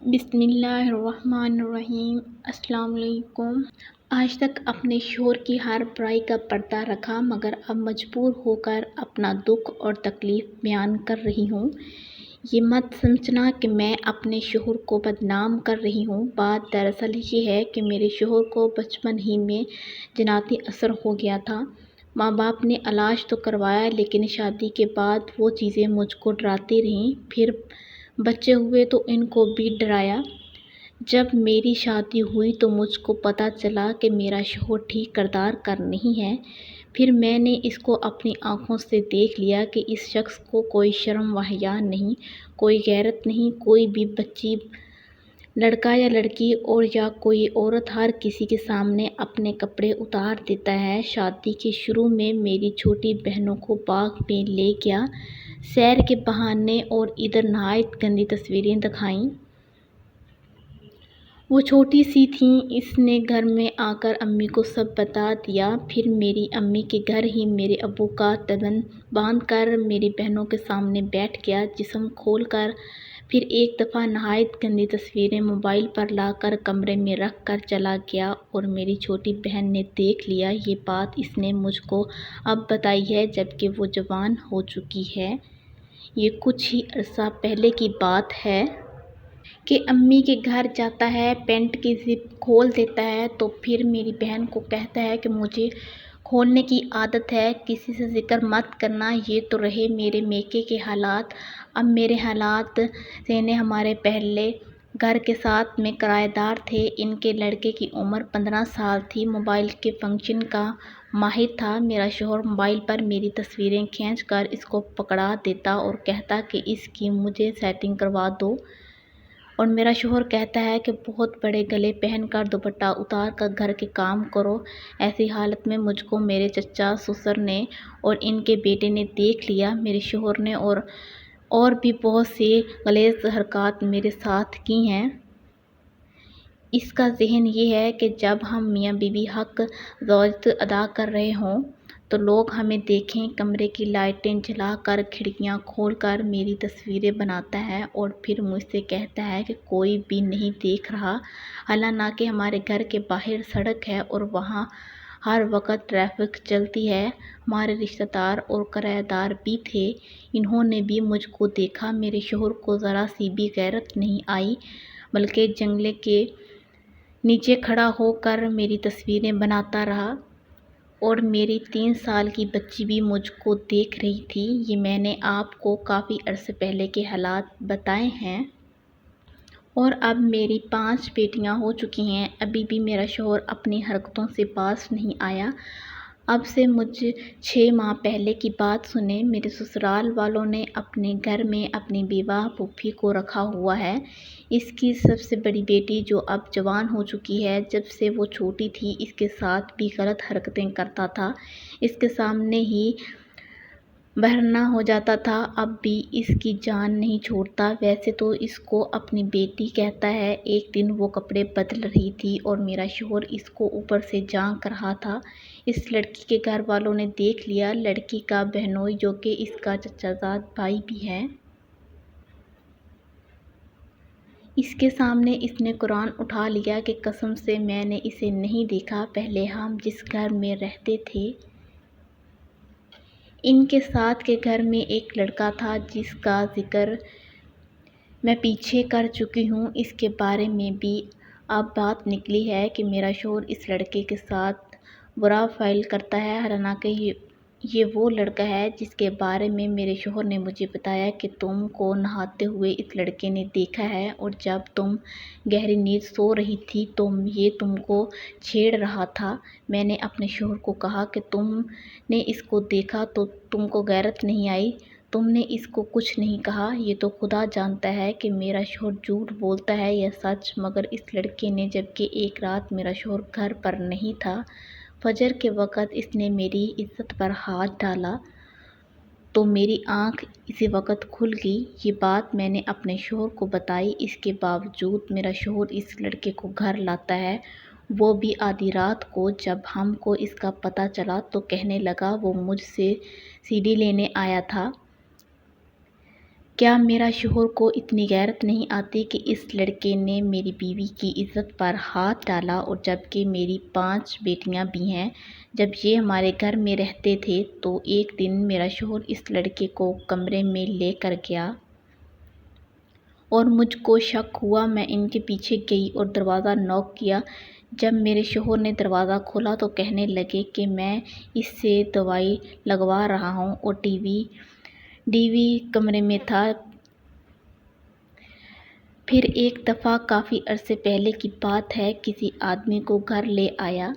بسم اللہ الرحمن الرحیم۔ السلام علیکم۔ آج تک اپنے شوہر کی ہر برائی کا پردہ رکھا، مگر اب مجبور ہو کر اپنا دکھ اور تکلیف بیان کر رہی ہوں۔ یہ مت سمجھنا کہ میں اپنے شوہر کو بدنام کر رہی ہوں۔ بات دراصل یہ ہے کہ میرے شوہر کو بچپن ہی میں جناتی اثر ہو گیا تھا۔ ماں باپ نے علاج تو کروایا، لیکن شادی کے بعد وہ چیزیں مجھ کو ڈراتی رہیں۔ پھر بچے ہوئے تو ان کو بھی ڈرایا۔ جب میری شادی ہوئی تو مجھ کو پتہ چلا کہ میرا شوہر ٹھیک کردار کا نہیں ہے۔ پھر میں نے اس کو اپنی آنکھوں سے دیکھ لیا کہ اس شخص کو کوئی شرم و حیا نہیں، کوئی غیرت نہیں۔ کوئی بھی بچی، لڑکا یا لڑکی اور یا کوئی عورت، ہر کسی کے سامنے اپنے کپڑے اتار دیتا ہے۔ شادی کے شروع میں میری چھوٹی بہنوں کو باغ میں لے گیا، سیر کے بہانے، اور ادھر نہایت گندی تصویریں دکھائیں۔ وہ چھوٹی سی تھیں۔ اس نے گھر میں آ کر امی کو سب بتا دیا۔ پھر میری امی کے گھر ہی میرے ابو کا تبند باندھ کر میری بہنوں کے سامنے بیٹھ گیا، جسم کھول کر۔ پھر ایک دفعہ نہایت گندی تصویریں موبائل پر لا کر کمرے میں رکھ کر چلا گیا، اور میری چھوٹی بہن نے دیکھ لیا۔ یہ بات اس نے مجھ کو اب بتائی ہے، جبکہ وہ جوان ہو چکی ہے۔ یہ کچھ ہی عرصہ پہلے کی بات ہے کہ امی کے گھر جاتا ہے، پینٹ کی زپ کھول دیتا ہے تو پھر میری بہن کو کہتا ہے کہ مجھے کھولنے کی عادت ہے، کسی سے ذکر مت کرنا۔ یہ تو رہے میرے میکے کے حالات۔ اب میرے حالات سہنے۔ ہمارے پہلے گھر کے ساتھ میں کرایہ دار تھے۔ ان کے لڑکے کی عمر 15 سال تھی۔ موبائل کے فنکشن کا ماہر تھا۔ میرا شوہر موبائل پر میری تصویریں کھینچ کر اس کو پکڑا دیتا اور کہتا کہ اس کی مجھے سیٹنگ کروا دو، اور میرا شوہر کہتا ہے کہ بہت بڑے گلے پہن کر دوپٹہ اتار کر گھر کے کام کرو۔ ایسی حالت میں مجھ کو میرے چچا سسر نے اور ان کے بیٹے نے دیکھ لیا۔ میرے شوہر نے اور بھی بہت سی غلیظ حرکات میرے ساتھ کی ہیں۔ اس کا ذہن یہ ہے کہ جب ہم میاں بیوی حق زوجت ادا کر رہے ہوں تو لوگ ہمیں دیکھیں۔ کمرے کی لائٹیں جلا کر، کھڑکیاں کھول کر میری تصویریں بناتا ہے، اور پھر مجھ سے کہتا ہے کہ کوئی بھی نہیں دیکھ رہا۔ حالانکہ ہمارے گھر کے باہر سڑک ہے اور وہاں ہر وقت ٹریفک چلتی ہے۔ ہمارے رشتہ دار اور کرایہ دار بھی تھے، انہوں نے بھی مجھ کو دیکھا۔ میرے شوہر کو ذرا سی بھی غیرت نہیں آئی، بلکہ جنگلے کے نیچے کھڑا ہو کر میری تصویریں بناتا رہا، اور میری 3 سال کی بچی بھی مجھ کو دیکھ رہی تھی۔ یہ میں نے آپ کو کافی عرصے پہلے کے حالات بتائے ہیں، اور اب میری 5 بیٹیاں ہو چکی ہیں۔ ابھی بھی میرا شوہر اپنی حرکتوں سے باز نہیں آیا۔ اب سے مجھ 6 ماہ پہلے کی بات سنیں۔ میرے سسرال والوں نے اپنے گھر میں اپنی بیوہ پھوپھی کو رکھا ہوا ہے۔ اس کی سب سے بڑی بیٹی، جو اب جوان ہو چکی ہے، جب سے وہ چھوٹی تھی اس کے ساتھ بھی غلط حرکتیں کرتا تھا۔ اس کے سامنے ہی بہرنہ ہو جاتا تھا، اب بھی اس کی جان نہیں چھوڑتا۔ ویسے تو اس کو اپنی بیٹی کہتا ہے۔ ایک دن وہ کپڑے بدل رہی تھی اور میرا شوہر اس کو اوپر سے جھانک رہا تھا۔ اس لڑکی کے گھر والوں نے دیکھ لیا۔ لڑکی کا بہنوئی، جو کہ اس کا چچا زاد بھائی بھی ہے، اس کے سامنے اس نے قرآن اٹھا لیا کہ قسم سے میں نے اسے نہیں دیکھا۔ پہلے ہم جس گھر میں رہتے تھے، ان کے ساتھ کے گھر میں ایک لڑکا تھا جس کا ذکر میں پیچھے کر چکی ہوں۔ اس کے بارے میں بھی اب بات نکلی ہے کہ میرا شوہر اس لڑکے کے ساتھ برا فعل کرتا ہے۔ حالانکہ یہ وہ لڑکا ہے جس کے بارے میں میرے شوہر نے مجھے بتایا کہ تم کو نہاتے ہوئے اس لڑکے نے دیکھا ہے، اور جب تم گہری نیند سو رہی تھی تو یہ تم کو چھیڑ رہا تھا۔ میں نے اپنے شوہر کو کہا کہ تم نے اس کو دیکھا تو تم کو غیرت نہیں آئی؟ تم نے اس کو کچھ نہیں کہا؟ یہ تو خدا جانتا ہے کہ میرا شوہر جھوٹ بولتا ہے یا سچ، مگر اس لڑکے نے، جبکہ ایک رات میرا شوہر گھر پر نہیں تھا، فجر کے وقت اس نے میری عزت پر ہاتھ ڈالا تو میری آنکھ اسی وقت کھل گئی۔ یہ بات میں نے اپنے شوہر کو بتائی۔ اس کے باوجود میرا شوہر اس لڑکے کو گھر لاتا ہے، وہ بھی آدھی رات کو۔ جب ہم کو اس کا پتہ چلا تو کہنے لگا وہ مجھ سے CD لینے آیا تھا۔ کیا میرا شوہر کو اتنی غیرت نہیں آتی کہ اس لڑکے نے میری بیوی کی عزت پر ہاتھ ڈالا، اور جبکہ میری 5 بیٹیاں بھی ہیں۔ جب یہ ہمارے گھر میں رہتے تھے تو ایک دن میرا شوہر اس لڑکے کو کمرے میں لے کر گیا اور مجھ کو شک ہوا۔ میں ان کے پیچھے گئی اور دروازہ نوک کیا۔ جب میرے شوہر نے دروازہ کھولا تو کہنے لگے کہ میں اس سے دوائی لگوا رہا ہوں اور ٹی وی کمرے میں تھا۔ پھر ایک دفعہ کافی عرصے پہلے کی بات ہے، کسی آدمی کو گھر لے آیا